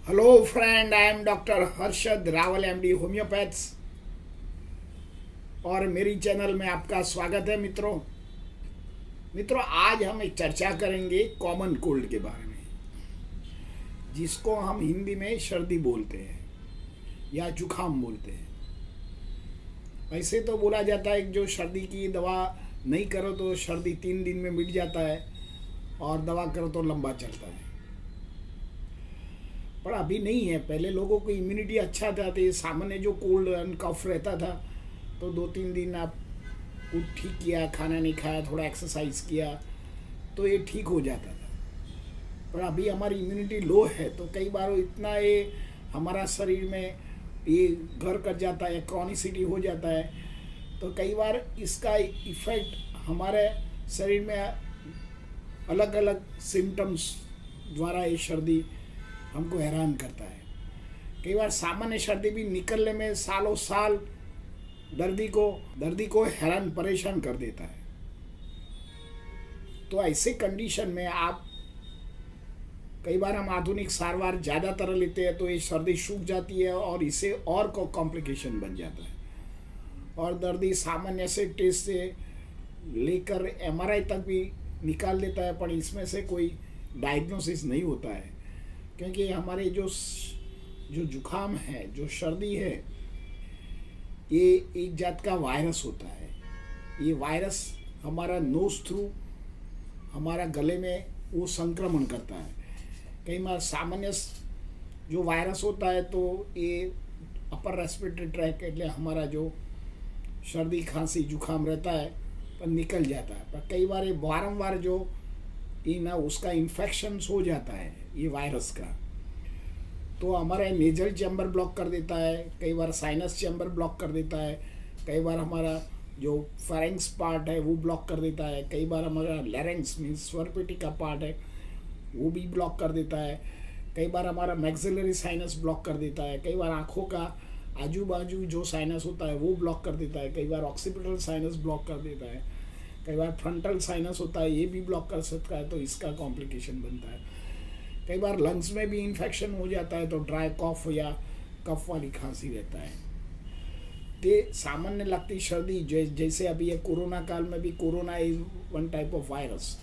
Hello friend, I am doctor Harshad Rawal MD homeopaths और मेरी channel में आपका स्वागत है। मित्रों आज हम एक चर्चा करेंगे कॉमन कोल्ड के बारे में, जिसको हम हिंदी में सर्दी बोलते हैं या जुखाम बोलते हैं। ऐसे तो बोला जाता है कि जो सर्दी की दवा नहीं करो तो सर्दी 3 दिन में मिट जाता है और दवा करो तो लंबा चलता है, पर अभी नहीं है। पहले लोगों को इम्यूनिटी अच्छा था, तो ये सामान्य जो कोल्ड एंड कफ रहता था तो 2-3 दिन आप कुछ ठीक किया, खाना नहीं खाया, थोड़ा एक्सरसाइज किया तो ये ठीक हो जाता था। पर अभी हमारी इम्यूनिटी लो है तो कई बार इतना ये हमारा शरीर में ये घर कर जाता है, क्रॉनिसिटी हो जाता है, तो कई बार इसका इफ़ेक्ट हमारे शरीर में अलग अलग सिम्टम्स द्वारा ये सर्दी हमको हैरान करता है। कई बार सामान्य सर्दी भी निकलने में सालों साल दर्दी को हैरान परेशान कर देता है। तो ऐसे कंडीशन में आप कई बार हम आधुनिक सारवार ज़्यादातर लेते हैं तो ये सर्दी सूख जाती है और इससे और को कॉम्प्लिकेशन बन जाता है और दर्दी सामान्य से टेस्ट से लेकर एमआरआई तक भी निकाल देता है, पर इसमें से कोई डायग्नोसिस नहीं होता है, क्योंकि हमारे जो जुखाम है, जो सर्दी है, ये एक जात का वायरस होता है। ये वायरस हमारा नोज थ्रू हमारा गले में वो संक्रमण करता है। कई बार सामान्य जो वायरस होता है तो ये अपर रेस्पिरेटरी ट्रैक એટલે हमारा जो सर्दी खांसी जुखाम रहता है पर निकल जाता है, पर कई बार ये बारंबार जो ये ना उसका इन्फेक्शन हो जाता है ये वायरस का, तो हमारा नेजल चैम्बर ब्लॉक कर देता है, कई बार साइनस चैम्बर ब्लॉक कर देता है, कई बार हमारा जो फेरेंक्स पार्ट है वो ब्लॉक कर देता है, कई बार हमारा लैरेंक्स मीन्स स्वरपेटी का पार्ट है वो भी ब्लॉक कर देता है, कई बार हमारा मैक्सिलरी साइनस ब्लॉक कर देता है, कई बार आँखों का आजू बाजू जो साइनस होता है वो ब्लॉक कर देता है, कई बार ऑक्सीपिटल साइनस ब्लॉक कर देता है, कई बार फ्रंटल साइनस होता है ये भी ब्लॉक कर सकता है, तो इसका कॉम्प्लिकेशन बनता है। कई बार लंग्स में भी इन्फेक्शन हो जाता है तो ड्राई कॉफ या कफ वाली खांसी रहता है। ये सामान्य लगती सर्दी जैसे अभी ये कोरोना काल में भी corona is one type of virus,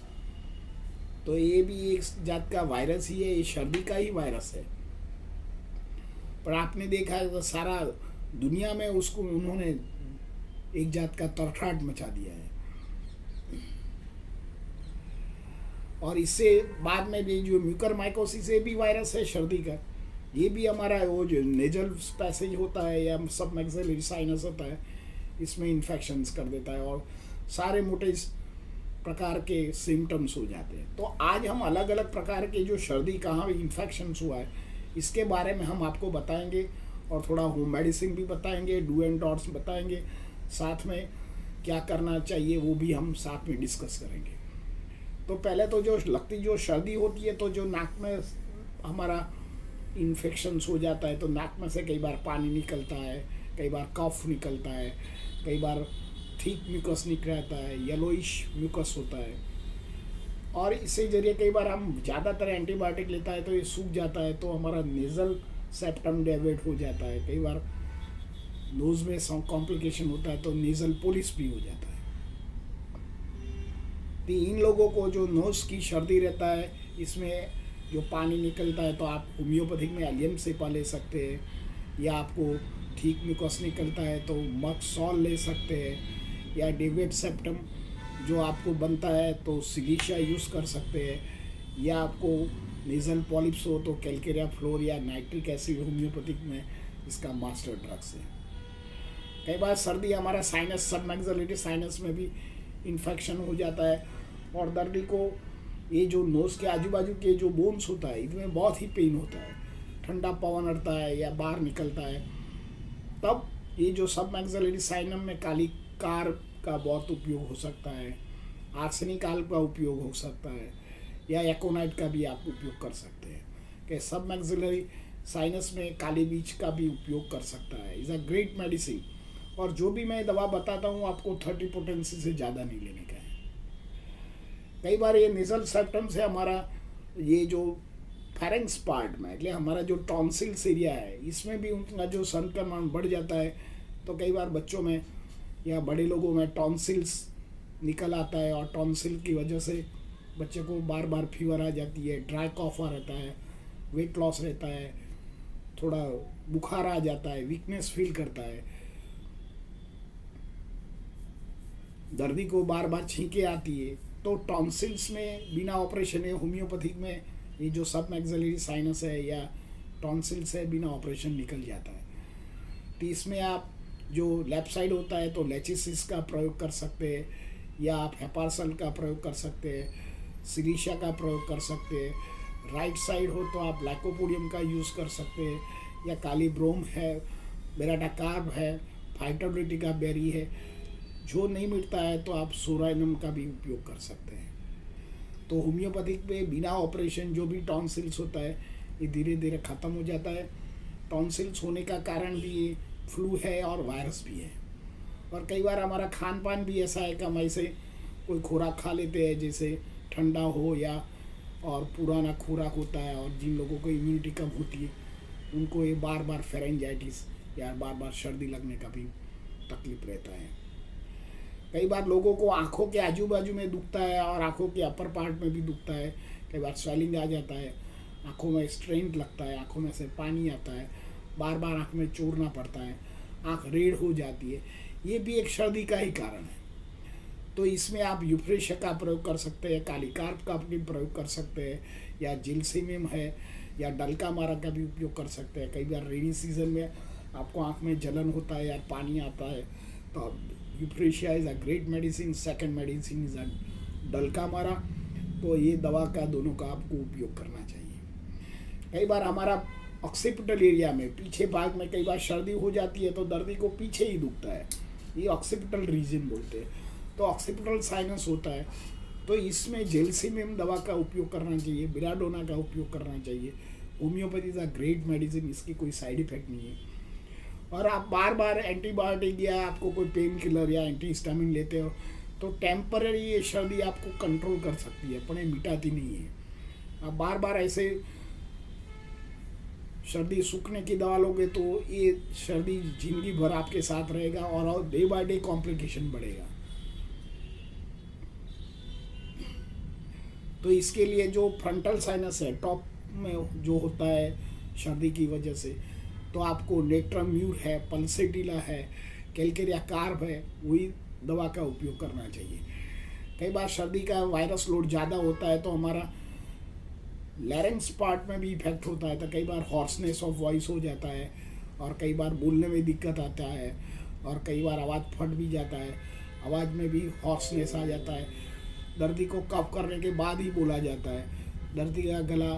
तो ये भी एक जात का वायरस ही है, ये सर्दी का ही वायरस है। पर आपने देखा है तो सारा दुनिया में उसको उन्होंने एक जात का तड़फड़ाहट मचा दिया है, और इससे बाद में भी जो म्यूकर माइकोसिस ये भी वायरस है सर्दी का, ये भी हमारा वो जो नेजल पैसेज होता है या सब मैक्सिलरी साइनस होता है इसमें इन्फेक्शंस कर देता है और सारे मोटे प्रकार के सिम्टम्स हो जाते हैं। तो आज हम अलग अलग प्रकार के जो सर्दी कहाँ इन्फेक्शंस हुआ है इसके बारे में हम आपको बताएंगे और थोड़ा होम मेडिसिन भी बताएंगे, डू एंड डॉट्स बताएंगे, साथ में क्या करना चाहिए वो भी हम साथ में डिस्कस करेंगे। तो पहले तो जो सर्दी होती है तो जो नाक में हमारा इन्फेक्शंस हो जाता है तो नाक में से कई बार पानी निकलता है, कई बार कफ निकलता है, कई बार थिक म्यूकस निकलता है, येलोइश म्यूकस होता है, और इससे जरिए कई बार हम ज़्यादातर एंटीबायोटिक लेता है तो ये सूख जाता है तो हमारा नेज़ल सेप्टम डेविएट हो जाता है, कई बार नोज़ में कॉम्प्लिकेशन होता है तो नेज़ल पोलिस भी हो जाता है। तो इन लोगों को जो नोज़ की सर्दी रहता है इसमें जो पानी निकलता है तो आप होम्योपैथिक में एलियम सेपा ले सकते हैं, या आपको ठीक म्यूकस निकलता है तो मक्सॉल ले सकते हैं, या डेविड सेप्टम जो आपको बनता है तो सिलिशिया यूज़ कर सकते हैं, या आपको नेज़ल पॉलिप्स हो तो कैल्केरिया फ्लोर या नाइट्रिक एसिड होम्योपैथिक में इसका मास्टर ड्रग्स है। कई बार सर्दी हमारा साइनस सब मैक्सिलरी साइनस में भी इन्फेक्शन हो जाता है और दर्दी को ये जो नोज़ के आजू बाजू के जो बोन्स होता है इनमें बहुत ही पेन होता है, ठंडा पवन अड़ता है या बाहर निकलता है, तब ये जो सब मैक्सिलरी साइनम में काली कार का बहुत उपयोग हो सकता है, आर्सेनिक आल का उपयोग हो सकता है, या एकोनाइट का भी आप उपयोग कर सकते हैं कि सब मैक्सिलरी साइनस में काली बीज का भी उपयोग कर सकता है। इज़ अ ग्रेट मेडिसिन, और जो भी मैं दवा बताता हूँ आपको 30 पोटेंसी से ज़्यादा नहीं लेने का है। कई बार ये नेज़ल सेप्टम से हमारा ये जो फेरेंक्स पार्ट में, એટલે हमारा जो टॉन्सिल्स एरिया है इसमें भी उनका जो संक्रमण बढ़ जाता है, तो कई बार बच्चों में या बड़े लोगों में टॉन्सिल्स निकल आता है और टॉन्सिल की वजह से बच्चे को बार बार फीवर आ जाती है, ड्राई कॉफ आ रहता है, वेट लॉस रहता है, थोड़ा बुखार आ जाता है, वीकनेस फील करता है, दर्दी को बार बार छींके आती है। तो टॉन्सिल्स में बिना ऑपरेशन है, होम्योपैथिक में ये जो सब मैक्सिलरी साइनस है या टॉन्सिल्स है बिना ऑपरेशन निकल जाता है। तो इसमें आप जो लेफ्ट साइड होता है तो लेचिसिस का प्रयोग कर सकते हैं, या आप हेपारसल का प्रयोग कर सकते हैं, सिलिशिया का प्रयोग कर सकते हैं। राइट साइड हो तो आप लाइकोपोडियम का यूज़ कर सकते हैं, या काली ब्रोम है, बेराटाकार्ब है, फाइटोब्लिटिका बेरी है। जो नहीं मिलता है तो आप सोराइनम का भी उपयोग कर सकते हैं। तो होम्योपैथिक में बिना ऑपरेशन जो भी टॉन्सिल्स होता है ये धीरे धीरे ख़त्म हो जाता है। टॉन्सिल्स होने का कारण भी ये फ्लू है और वायरस भी है। और कई बार हमारा खान पान भी ऐसा है कि हम ऐसे कोई खुराक खा लेते हैं जैसे ठंडा हो या और पुराना खुराक होता है, और जिन लोगों को इम्यूनिटी कम होती है उनको ये बार बार फेरेंजाइटिस या बार बार सर्दी लगने का भी तकलीफ रहता है। कई बार लोगों को आँखों के आजू बाजू में दुखता है और आँखों के अपर पार्ट में भी दुखता है। कई बार स्वेलिंग आ जाता है, आँखों में स्ट्रेंथ लगता है, आँखों में से पानी आता है, बार बार आँख में चूरना पड़ता है, आँख रेड हो जाती है। ये भी एक सर्दी का ही कारण है। तो इसमें आप यूफ्रेशिया का प्रयोग कर सकते हैं, कालीकार्प का भी प्रयोग कर सकते हैं, या जिलसिमियम है या डलका मारा का भी उपयोग कर सकते हैं। कई बार रेनी सीजन में आपको आँख में जलन होता है या पानी आता है तो euphrasia is a great medicine. Second medicine is a dulcamara. तो ये दवा का दोनों का आपको उपयोग करना चाहिए। कई बार हमारा ऑक्सीपिटल एरिया में पीछे भाग में कई बार सर्दी हो जाती है तो दर्दी को पीछे ही दुखता है, ये ऑक्सीपिटल रीजन बोलते हैं। तो ऑक्सीपिटल साइनस होता है, तो इसमें जेलसिमियम दवा का उपयोग करना चाहिए, बिराडोना का उपयोग करना चाहिए। Homeopathy is a great medicine, इसकी कोई साइड इफेक्ट नहीं है। और आप बार बार एंटीबायोटिक या आपको कोई पेन किलर या एंटीहिस्टामिन लेते हो तो टेम्पररी ये सर्दी आपको कंट्रोल कर सकती है, पर ये मिटाती नहीं है। आप बार बार ऐसे सर्दी सूखने की दवा लोगे तो ये सर्दी जिंदगी भर आपके साथ रहेगा और डे बाय डे कॉम्प्लिकेशन बढ़ेगा। तो इसके लिए जो फ्रंटल साइनस है टॉप में जो होता है सर्दी की वजह से, तो आपको नेट्राम्यूर है, पल्सेटिला है, कैलकेरिया कार्ब है, वही दवा का उपयोग करना चाहिए। कई बार सर्दी का वायरस लोड ज़्यादा होता है तो हमारा लैरिंक्स पार्ट में भी इफेक्ट होता है, तो कई बार हॉर्सनेस ऑफ वॉइस हो जाता है और कई बार बोलने में दिक्कत आता है और कई बार आवाज़ फट भी जाता है, आवाज़ में भी हॉर्सनेस आ जाता है। दर्दी को कफ करने के बाद ही बोला जाता है, दर्दी का गला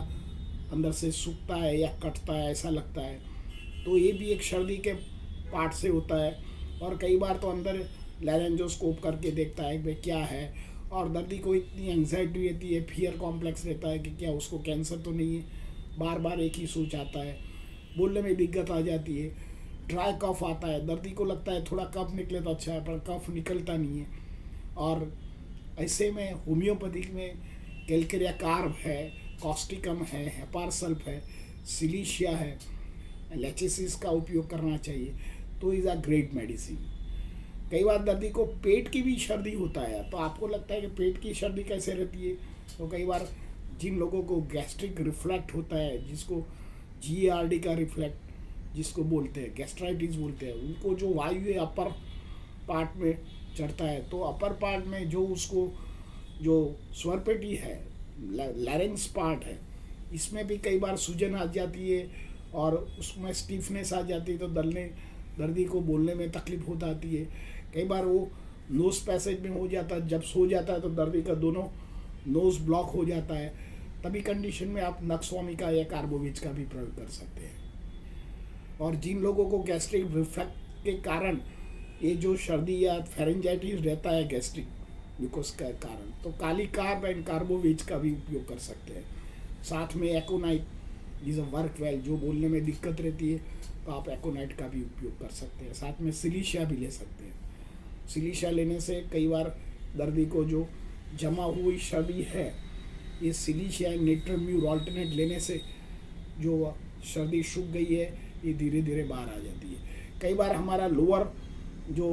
अंदर से सूखता है या कटता है ऐसा लगता है। तो ये भी एक सर्दी के पार्ट से होता है। और कई बार तो अंदर लैरेंजोस्कोप करके देखता है कि क्या है, और दर्दी को इतनी एंग्जाइटी रहती है, फियर कॉम्प्लेक्स रहता है कि क्या उसको कैंसर तो नहीं है, बार बार एक ही सोच आता है, बोलने में दिक्कत आ जाती है, ड्राई कफ आता है, दर्दी को लगता है थोड़ा कफ निकले तो अच्छा है, पर कफ निकलता नहीं है। और ऐसे में होम्योपैथिक में कैलकेरिया कार्ब है, कॉस्टिकम है, हेपारसल्फ है, सिलिशिया है, लेचिसिस का उपयोग करना चाहिए। तो इज़ अ ग्रेट मेडिसिन। कई बार दर्दी को पेट की भी सर्दी होता है, तो आपको लगता है कि पेट की सर्दी कैसे रहती है, तो कई बार जिन लोगों को गैस्ट्रिक रिफ्लैक्ट होता है, जिसको GERD का रिफ्लैक्ट जिसको बोलते हैं, गैस्ट्राइटिस बोलते हैं, उनको जो वायु है अपर पार्ट में चढ़ता है, तो अपर पार्ट में जो उसको जो स्वरपेटी है, लैरिंक्स पार्ट है, इसमें भी कई बार सूजन आ जाती है और उसमें स्टीफनेस आ जाती है, तो दर्दी को बोलने में तकलीफ हो जाती है। कई बार वो नोज पैसेज में हो जाता है, जब सो जाता है तो दर्दी का दोनों नोज ब्लॉक हो जाता है। तभी कंडीशन में आप नक्सवामी का या कार्बोविच का भी प्रयोग कर सकते हैं। और जिन लोगों को गैस्ट्रिक रिफ्लक्स के कारण ये जो सर्दी या फेरेंजाइटिस रहता है गैस्ट्रिक म्यूकोस का कारण, तो काली कार्ब एंड कार्बोविच का भी उपयोग कर सकते हैं। साथ में एकोनाइट इज अ वर्क वेल, जो बोलने में दिक्कत रहती है तो आप एकोनाइट का भी उपयोग कर सकते हैं। साथ में सिलिशिया भी ले सकते हैं। सिलिशिया लेने से कई बार दर्दी को जो जमा हुई सर्दी है, ये सिलिशिया नेट्राम्यूर ऑल्टरनेट लेने से जो सर्दी सूख गई है ये धीरे धीरे बाहर आ जाती है। कई बार हमारा लोअर जो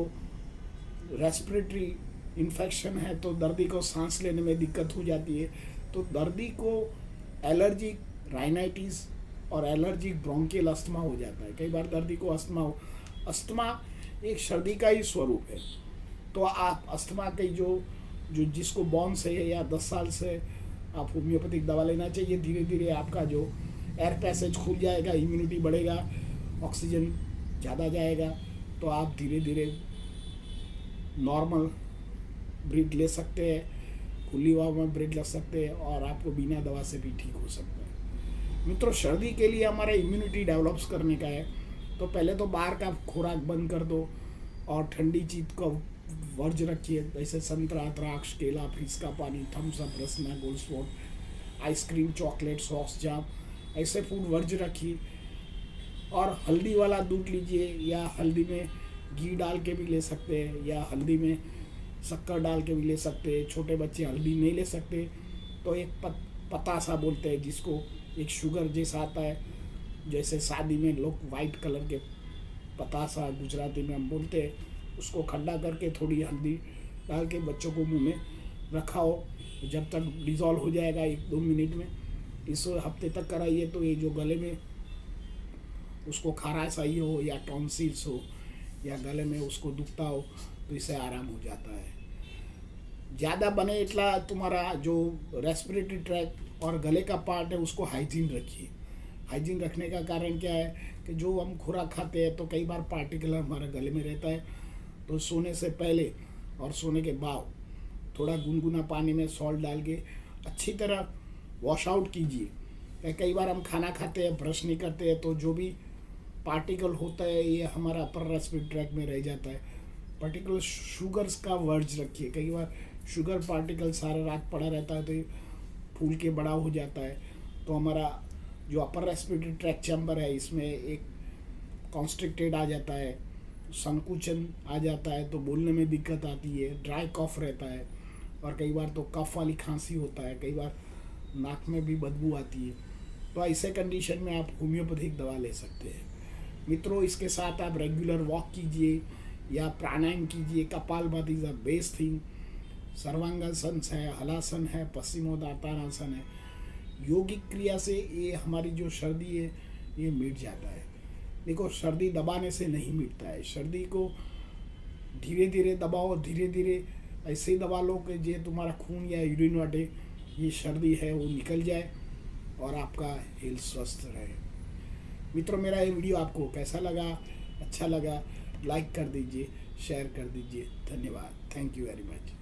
रेस्पिरेटरी इन्फेक्शन है तो दर्दी को सांस लेने में दिक्कत हो जाती है। तो दर्दी को एलर्जिक राइनाइटिस और एलर्जिक ब्रोंकियल अस्थमा हो जाता है। कई बार दर्दी को अस्थमा एक सर्दी का ही स्वरूप है। तो आप अस्थमा की जो जो जिसको बॉर्न से है या 10 साल से आप होम्योपैथिक दवा लेना चाहिए। धीरे धीरे आपका जो एयर पैसेज खुल जाएगा, इम्यूनिटी बढ़ेगा, ऑक्सीजन ज़्यादा जाएगा, तो आप धीरे धीरे नॉर्मल ब्रीथ ले सकते हैं, खुली हवा में ब्रीथ ले सकते हैं और आपको बिना दवा से भी ठीक हो सकता है। मित्रों, सर्दी के लिए हमारा इम्यूनिटी डेवलप्स करने का है तो पहले तो बाहर का खुराक बंद कर दो और ठंडी चीज़ को वर्ज रखिए, जैसे संतरा, द्राक्ष, केला, फ्रिज का पानी, Thums Up, Rasna, Gold Spot, ice cream, chocolate, sauce, jam, ऐसे फूड वर्ज रखिए। और हल्दी वाला दूध लीजिए या हल्दी में घी डाल के भी ले सकते हैं या हल्दी में शक्कर डाल के भी ले सकते हैं। छोटे बच्चे हल्दी नहीं ले सकते तो एक पतासा बोलते हैं जिसको, एक शुगर जैसा आता है, जैसे शादी में लोग वाइट कलर के पतासा गुजराती में हम बोलते हैं, उसको ठंडा करके थोड़ी हल्दी डाल के बच्चों को मुंह में रखाओ जब तक डिज़ोल्व हो जाएगा 1-2 मिनट में। इस हफ्ते तक कराइए तो ये जो गले में उसको खराश आई हो या टॉन्सिल्स हो या गले में उसको दुखता हो तो इससे आराम हो जाता है। ज़्यादा बने इतना तुम्हारा जो रेस्पिरेटरी ट्रैक और गले का पार्ट है उसको हाइजीन रखिए। हाइजीन रखने का कारण क्या है कि जो हम खुराक खाते हैं तो कई बार पार्टिकल हमारे गले में रहता है, तो सोने से पहले और सोने के बाद थोड़ा गुनगुना पानी में सॉल्ट डाल के अच्छी तरह वॉश आउट कीजिए। कई बार हम खाना खाते हैं, ब्रश नहीं करते हैं, तो जो भी पार्टिकल होता है ये हमारा अपर रेस्पिरेटरी ट्रैक में रह जाता है। पर्टिकुलर शुगर्स का वर्ज रखिए। कई बार शुगर पार्टिकल सारा रात पड़ा रहता है तो ये फूल के बड़ा हो जाता है, तो हमारा जो अपर रेस्पिरेटरी ट्रैक चैम्बर है इसमें एक कॉन्स्ट्रिक्टेड आ जाता है, संकुचन आ जाता है, तो बोलने में दिक्कत आती है, ड्राई कफ रहता है और कई बार तो कफ वाली खांसी होता है, कई बार नाक में भी बदबू आती है। तो ऐसे कंडीशन में आप होम्योपैथिक दवा ले सकते हैं। मित्रों, इसके साथ आप रेगुलर वॉक कीजिए या प्राणायाम कीजिए। Kapalbhati is a best thing. Sarvangasana है, हलासन है, पश्चिमोत्तानासन है। योगिक क्रिया से ये हमारी जो सर्दी है ये मिट जाता है। देखो, सर्दी दबाने से नहीं मिटता है। सर्दी को धीरे धीरे दबाओ, धीरे धीरे ऐसे ही दबा लो कि जो तुम्हारा खून या यूरिन वाटे ये सर्दी है वो निकल जाए और आपका हेल्थ स्वस्थ रहे। मित्रों, मेरा ये वीडियो आपको कैसा लगा? अच्छा लगा लाइक कर दीजिए, शेयर कर दीजिए। धन्यवाद। Thank you very much.